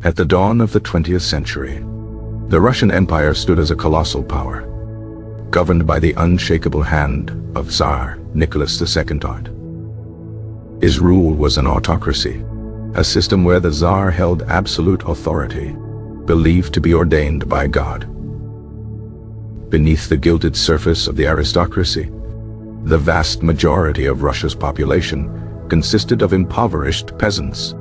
At the dawn of the 20th century, the Russian Empire stood as a colossal power, governed by the unshakable hand of Tsar Nicholas II. His rule was an autocracy, a system where the Tsar held absolute authority, believed to be ordained by God. Beneath the gilded surface of the aristocracy, the vast majority of Russia's population consisted of impoverished peasants.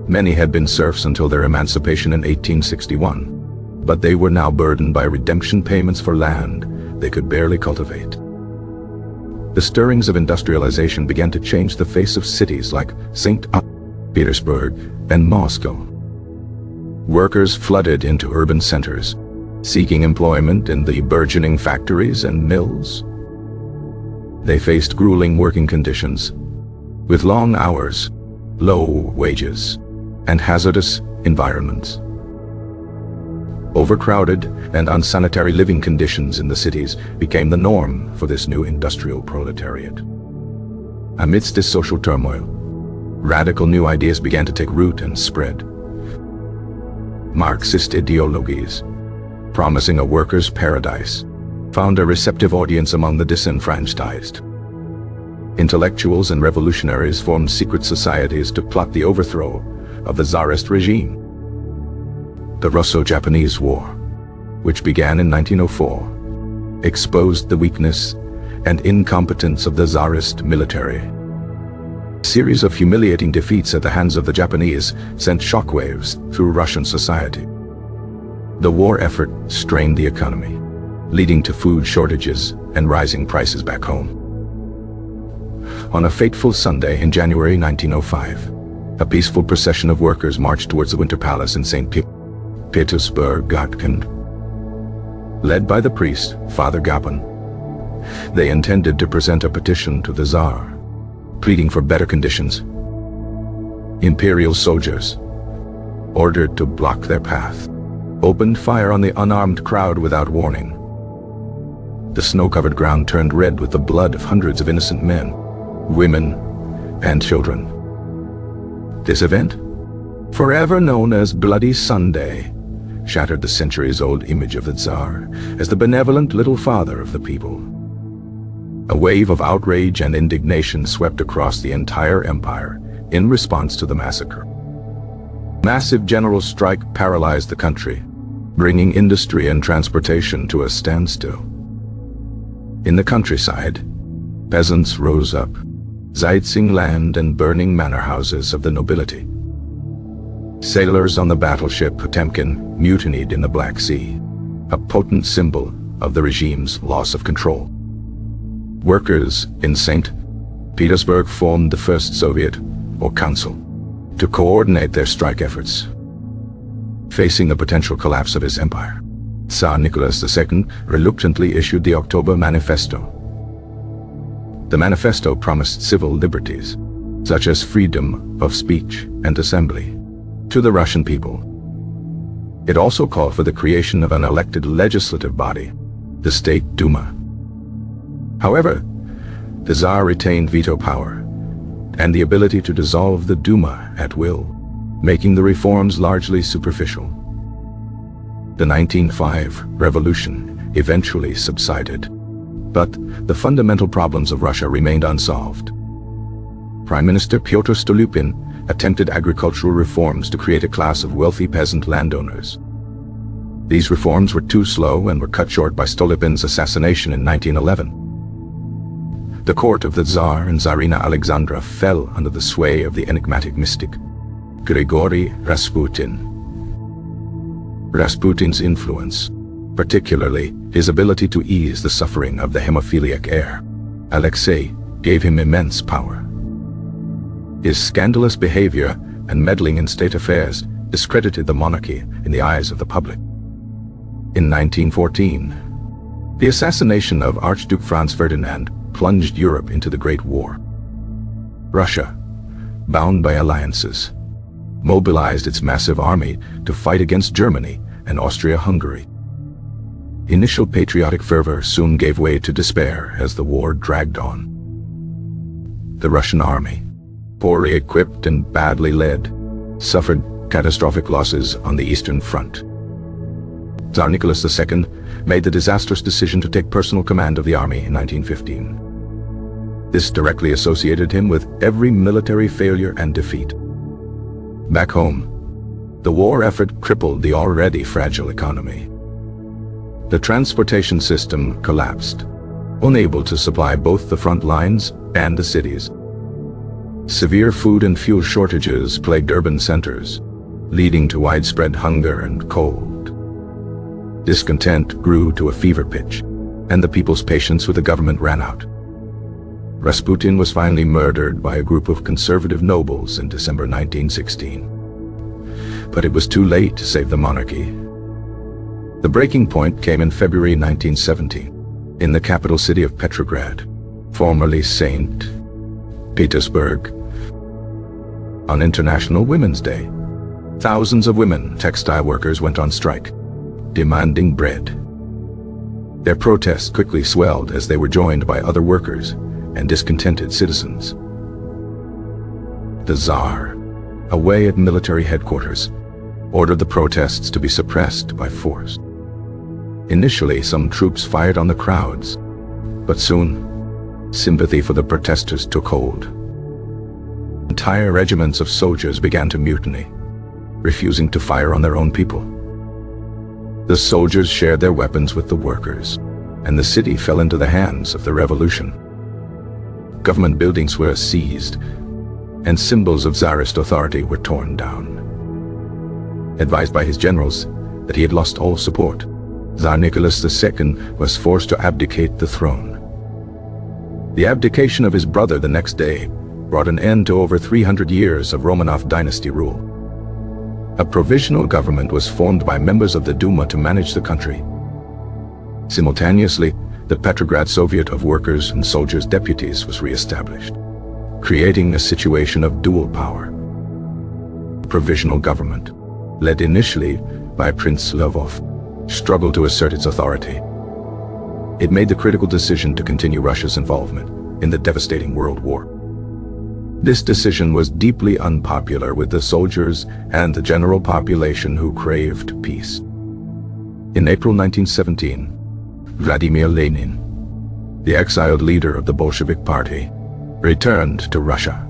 Many had been serfs until their emancipation in 1861, but they were now burdened by redemption payments for land they could barely cultivate. The stirrings of industrialization began to change the face of cities like St. Petersburg and Moscow. Workers flooded into urban centers, seeking employment in the burgeoning factories and mills. They faced grueling working conditions, with long hours, low wages, and hazardous environments. Overcrowded and unsanitary living conditions in the cities became the norm for this new industrial proletariat. Amidst this social turmoil, radical new ideas began to take root and spread. Marxist ideologies, promising a workers' paradise, found a receptive audience among the disenfranchised. Intellectuals and revolutionaries formed secret societies to plot the overthrow of the Tsarist regime. The Russo-Japanese War, which began in 1904, exposed the weakness and incompetence of the Tsarist military. A series of humiliating defeats at the hands of the Japanese sent shockwaves through Russian society. The war effort strained the economy, leading to food shortages and rising prices back home. On a fateful Sunday in January 1905, a peaceful procession of workers marched towards the Winter Palace in St. Petersburg, led by the priest, Father Gapon. They intended to present a petition to the Tsar, pleading for better conditions. Imperial soldiers, ordered to block their path, opened fire on the unarmed crowd without warning. The snow-covered ground turned red with the blood of hundreds of innocent men, women, and children. This event, forever known as Bloody Sunday, shattered the centuries-old image of the Tsar as the benevolent little father of the people. A wave of outrage and indignation swept across the entire empire in response to the massacre. Massive general strike paralyzed the country, bringing industry and transportation to a standstill. In the countryside, peasants rose up, seizing land and burning manor houses of the nobility. Sailors on the battleship Potemkin mutinied in the Black Sea, a potent symbol of the regime's loss of control. Workers in St. Petersburg formed the First Soviet, or Council, to coordinate their strike efforts. Facing the potential collapse of his empire, Tsar Nicholas II reluctantly issued the October Manifesto. The manifesto promised civil liberties, such as freedom of speech and assembly, to the Russian people. It also called for the creation of an elected legislative body, the State Duma. However, the Tsar retained veto power and the ability to dissolve the Duma at will, making the reforms largely superficial. The 1905 revolution eventually subsided, but the fundamental problems of Russia remained unsolved. Prime Minister Pyotr Stolypin attempted agricultural reforms to create a class of wealthy peasant landowners. These reforms were too slow and were cut short by Stolypin's assassination in 1911. The court of the Tsar and Tsarina Alexandra fell under the sway of the enigmatic mystic, Grigory Rasputin. Rasputin's influence, particularly his ability to ease the suffering of the hemophiliac heir, Alexei, gave him immense power. His scandalous behavior and meddling in state affairs discredited the monarchy in the eyes of the public. In 1914, the assassination of Archduke Franz Ferdinand plunged Europe into the Great War. Russia, bound by alliances, mobilized its massive army to fight against Germany and Austria-Hungary. Initial patriotic fervor soon gave way to despair as the war dragged on. The Russian army, poorly equipped and badly led, suffered catastrophic losses on the Eastern Front. Tsar Nicholas II made the disastrous decision to take personal command of the army in 1915. This directly associated him with every military failure and defeat. Back home, the war effort crippled the already fragile economy. The transportation system collapsed, unable to supply both the front lines and the cities. Severe food and fuel shortages plagued urban centers, leading to widespread hunger and cold. Discontent grew to a fever pitch, and the people's patience with the government ran out. Rasputin was finally murdered by a group of conservative nobles in December 1916. But it was too late to save the monarchy. The breaking point came in February 1917, in the capital city of Petrograd, formerly St. Petersburg. On International Women's Day, thousands of women textile workers went on strike, demanding bread. Their protests quickly swelled as they were joined by other workers and discontented citizens. The Tsar, away at military headquarters, ordered the protests to be suppressed by force. Initially, some troops fired on the crowds, but soon, sympathy for the protesters took hold. Entire regiments of soldiers began to mutiny, refusing to fire on their own people. The soldiers shared their weapons with the workers, and the city fell into the hands of the revolution. Government buildings were seized, and symbols of Tsarist authority were torn down. Advised by his generals that he had lost all support, Tsar Nicholas II was forced to abdicate the throne. The abdication of his brother the next day brought an end to over 300 years of Romanov dynasty rule. A provisional government was formed by members of the Duma to manage the country. Simultaneously, the Petrograd Soviet of Workers and Soldiers Deputies was re-established, creating a situation of dual power. The provisional government, led initially by Prince Lvov, struggled to assert its authority. It made the critical decision to continue Russia's involvement in the devastating World War. This decision was deeply unpopular with the soldiers and the general population who craved peace. In April 1917, Vladimir Lenin, the exiled leader of the Bolshevik Party, returned to Russia.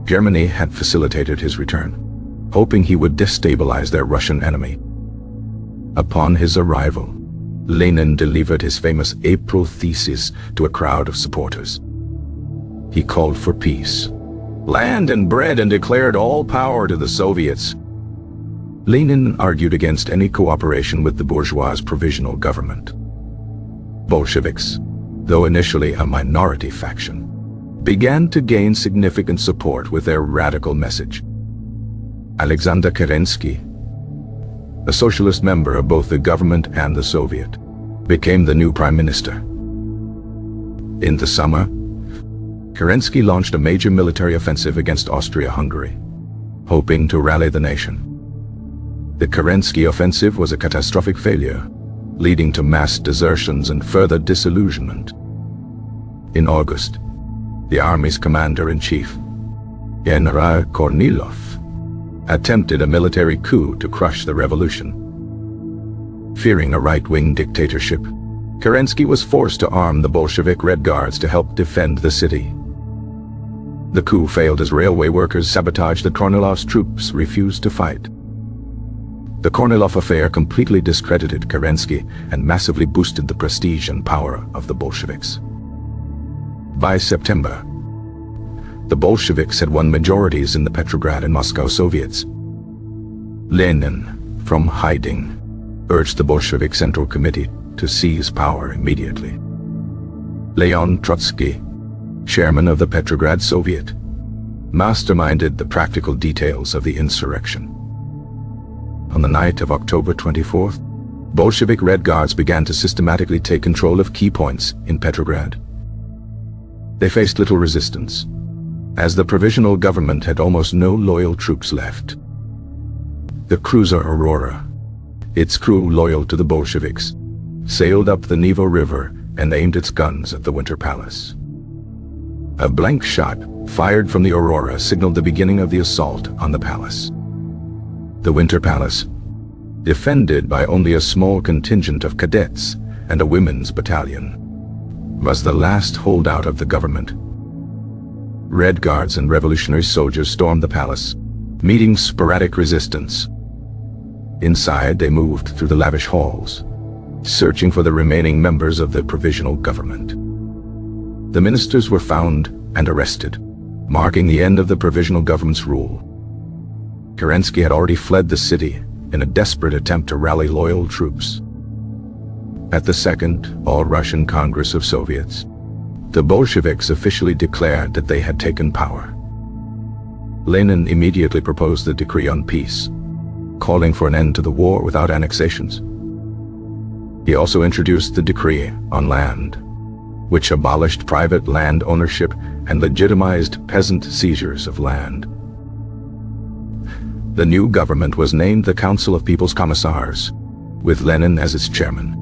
Germany had facilitated his return, hoping he would destabilize their Russian enemy. Upon his arrival, Lenin delivered his famous April thesis to a crowd of supporters. He called for peace, land and bread, and declared all power to the Soviets. Lenin argued against any cooperation with the bourgeois provisional government. Bolsheviks, though initially a minority faction, began to gain significant support with their radical message. Alexander Kerensky, a socialist member of both the government and the Soviet, became the new prime minister. In the summer, Kerensky launched a major military offensive against Austria-Hungary, hoping to rally the nation. The Kerensky offensive was a catastrophic failure, leading to mass desertions and further disillusionment. In August, the army's commander-in-chief, General Kornilov, attempted a military coup to crush the revolution. Fearing a right-wing dictatorship, Kerensky was forced to arm the Bolshevik Red Guards to help defend the city. The coup failed as railway workers sabotaged the Kornilov's troops refused to fight. The Kornilov affair completely discredited Kerensky and massively boosted the prestige and power of the Bolsheviks. By September, the Bolsheviks had won majorities in the Petrograd and Moscow Soviets. Lenin, from hiding, urged the Bolshevik Central Committee to seize power immediately. Leon Trotsky, chairman of the Petrograd Soviet, masterminded the practical details of the insurrection. On the night of October 24th, Bolshevik Red Guards began to systematically take control of key points in Petrograd. They faced little resistance, as the provisional government had almost no loyal troops left. The cruiser Aurora, its crew loyal to the Bolsheviks, sailed up the Nevo River and aimed its guns at the Winter Palace. A blank shot fired from the Aurora signaled the beginning of the assault on the palace. The Winter Palace, defended by only a small contingent of cadets and a women's battalion, was the last holdout of the government. Red Guards and revolutionary soldiers stormed the palace, meeting sporadic resistance. Inside, they moved through the lavish halls, searching for the remaining members of the provisional government. The ministers were found and arrested, marking the end of the provisional government's rule. Kerensky had already fled the city in a desperate attempt to rally loyal troops. At the Second All-Russian Congress of Soviets, the Bolsheviks officially declared that they had taken power. Lenin immediately proposed the decree on peace, calling for an end to the war without annexations. He also introduced the decree on land, which abolished private land ownership and legitimized peasant seizures of land. The new government was named the Council of People's Commissars, with Lenin as its chairman.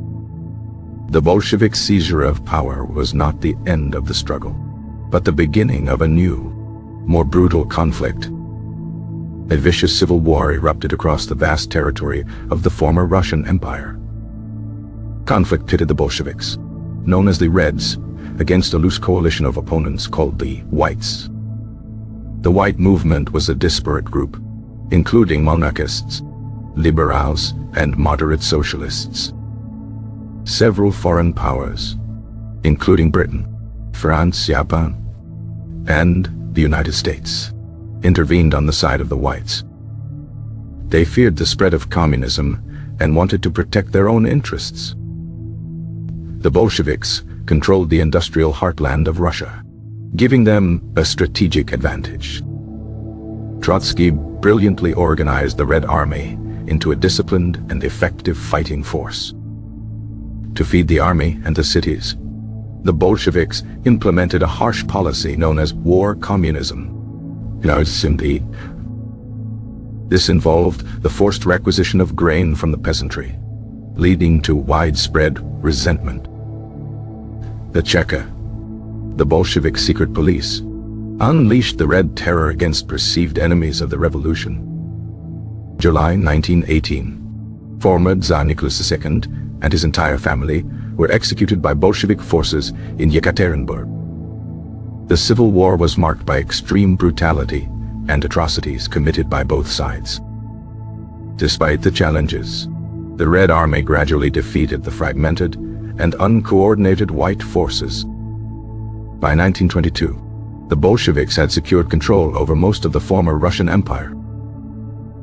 The Bolshevik seizure of power was not the end of the struggle, but the beginning of a new, more brutal conflict. A vicious civil war erupted across the vast territory of the former Russian Empire. Conflict pitted the Bolsheviks, known as the Reds, against a loose coalition of opponents called the Whites. The White movement was a disparate group, including monarchists, liberals, and moderate socialists. Several foreign powers, including Britain, France, Japan, and the United States, intervened on the side of the Whites. They feared the spread of communism and wanted to protect their own interests. The Bolsheviks controlled the industrial heartland of Russia, giving them a strategic advantage. Trotsky brilliantly organized the Red Army into a disciplined and effective fighting force. To feed the army and the cities, the Bolsheviks implemented a harsh policy known as war communism. This involved the forced requisition of grain from the peasantry, leading to widespread resentment. The Cheka, the Bolshevik secret police, unleashed the Red Terror against perceived enemies of the revolution. July 1918, former Tsar Nicholas II and his entire family were executed by Bolshevik forces in Yekaterinburg. The civil war was marked by extreme brutality and atrocities committed by both sides. Despite the challenges, the Red Army gradually defeated the fragmented and uncoordinated White forces. By 1922, the Bolsheviks had secured control over most of the former Russian Empire.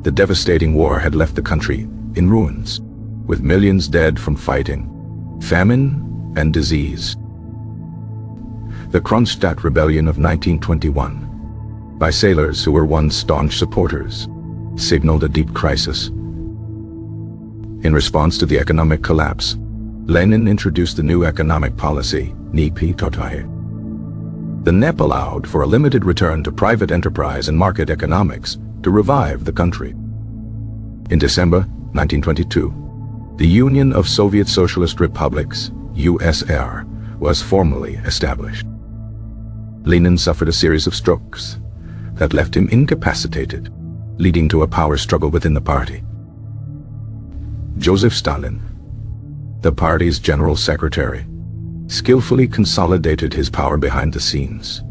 The devastating war had left the country in ruins, with millions dead from fighting, famine, and disease. The Kronstadt Rebellion of 1921, by sailors who were once staunch supporters, signaled a deep crisis. In response to the economic collapse, Lenin introduced the new economic policy, NEP Totai. The NEP allowed for a limited return to private enterprise and market economics to revive the country. In December 1922, the Union of Soviet Socialist Republics, USSR, was formally established. Lenin suffered a series of strokes that left him incapacitated, leading to a power struggle within the party. Joseph Stalin, the party's general secretary, skillfully consolidated his power behind the scenes.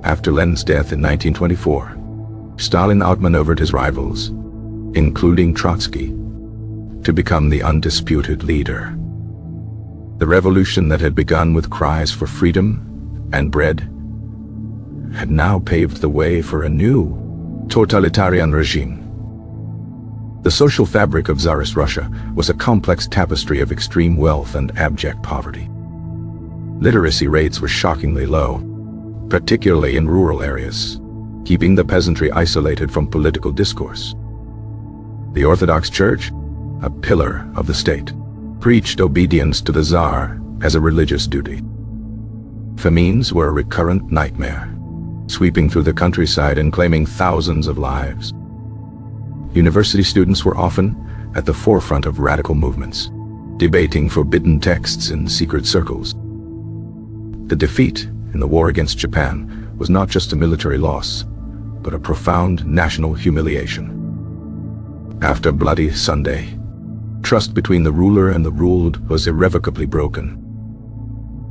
After Lenin's death in 1924, Stalin outmaneuvered his rivals, including Trotsky, to become the undisputed leader. The revolution that had begun with cries for freedom and bread had now paved the way for a new totalitarian regime. The social fabric of Tsarist Russia was a complex tapestry of extreme wealth and abject poverty. Literacy rates were shockingly low, particularly in rural areas, keeping the peasantry isolated from political discourse. The Orthodox Church, a pillar of the state, preached obedience to the Tsar as a religious duty. Famines were a recurrent nightmare, sweeping through the countryside and claiming thousands of lives. University students were often at the forefront of radical movements, debating forbidden texts in secret circles. The defeat in the war against Japan was not just a military loss, but a profound national humiliation. After Bloody Sunday, trust between the ruler and the ruled was irrevocably broken.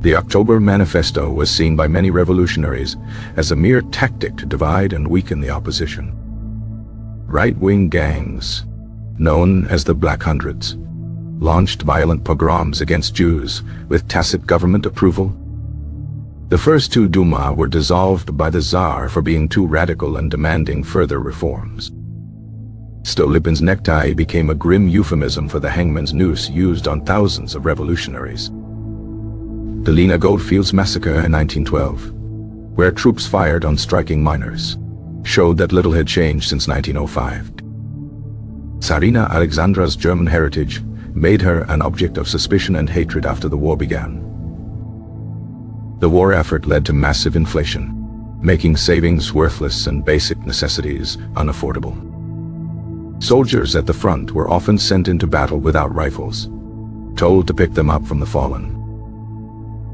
The October Manifesto was seen by many revolutionaries as a mere tactic to divide and weaken the opposition. Right-wing gangs, known as the Black Hundreds, launched violent pogroms against Jews with tacit government approval. The first two Duma were dissolved by the Tsar for being too radical and demanding further reforms. Stolypin's necktie became a grim euphemism for the hangman's noose used on thousands of revolutionaries. The Lena Goldfields massacre in 1912, where troops fired on striking miners, showed that little had changed since 1905. Tsarina Alexandra's German heritage made her an object of suspicion and hatred after the war began. The war effort led to massive inflation, making savings worthless and basic necessities unaffordable. Soldiers at the front were often sent into battle without rifles, told to pick them up from the fallen.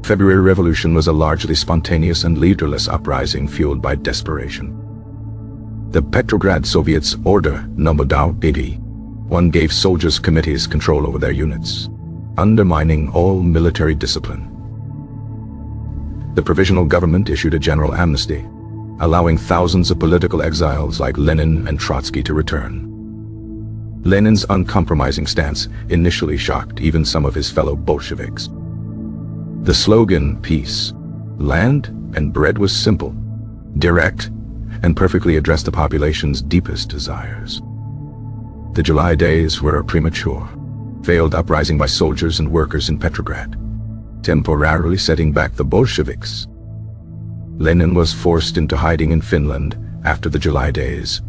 February Revolution was a largely spontaneous and leaderless uprising fueled by desperation. The Petrograd Soviet's Order No. 81 gave soldiers' committees control over their units, undermining all military discipline. The provisional government issued a general amnesty, allowing thousands of political exiles like Lenin and Trotsky to return. Lenin's uncompromising stance initially shocked even some of his fellow Bolsheviks. The slogan, peace, land, and bread was simple, direct, and perfectly addressed the population's deepest desires. The July days were a premature, failed uprising by soldiers and workers in Petrograd, temporarily setting back the Bolsheviks. Lenin was forced into hiding in Finland after the July days,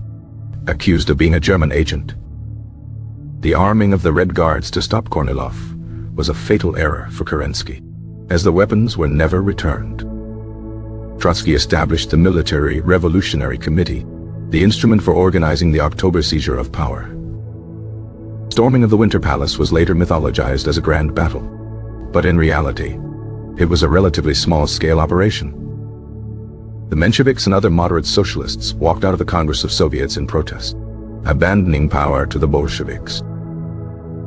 accused of being a German agent. The arming of the Red Guards to stop Kornilov was a fatal error for Kerensky, as the weapons were never returned. Trotsky established the Military Revolutionary Committee, the instrument for organizing the October seizure of power. Storming of the Winter Palace was later mythologized as a grand battle, but in reality, it was a relatively small-scale operation. The Mensheviks and other moderate socialists walked out of the Congress of Soviets in protest, abandoning power to the Bolsheviks.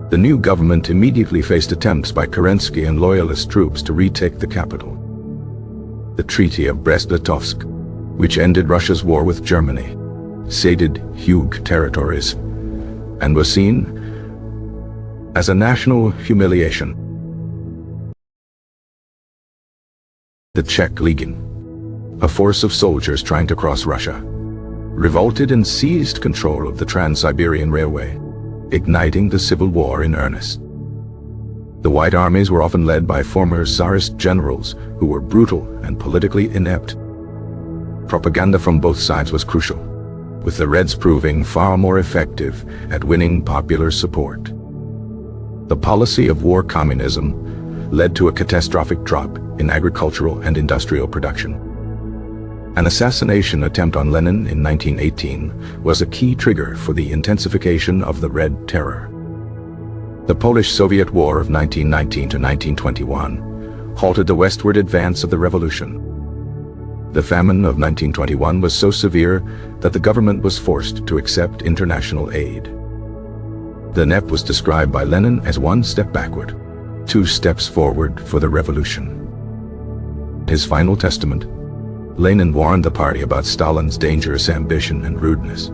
The new government immediately faced attempts by Kerensky and loyalist troops to retake the capital. The Treaty of Brest-Litovsk, which ended Russia's war with Germany, ceded huge territories, and was seen as a national humiliation. The Czech Legion, a force of soldiers trying to cross Russia, revolted and seized control of the Trans-Siberian Railway, igniting the civil war in earnest. The White Armies were often led by former Tsarist generals who were brutal and politically inept. Propaganda from both sides was crucial, with the Reds proving far more effective at winning popular support. The policy of war communism led to a catastrophic drop in agricultural and industrial production. An assassination attempt on Lenin in 1918 was a key trigger for the intensification of the Red Terror. The Polish-Soviet War of 1919 to 1921 halted the westward advance of the revolution. The famine of 1921 was so severe that the government was forced to accept international aid. The NEP was described by Lenin as one step backward, two steps forward for the revolution. His final testament, Lenin warned the party about Stalin's dangerous ambition and rudeness.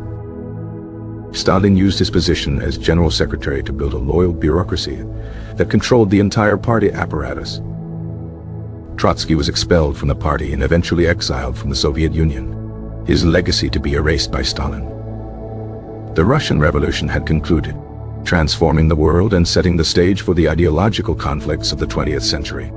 Stalin used his position as general secretary to build a loyal bureaucracy that controlled the entire party apparatus. Trotsky was expelled from the party and eventually exiled from the Soviet Union, his legacy to be erased by Stalin. The Russian Revolution had concluded, transforming the world and setting the stage for the ideological conflicts of the 20th century.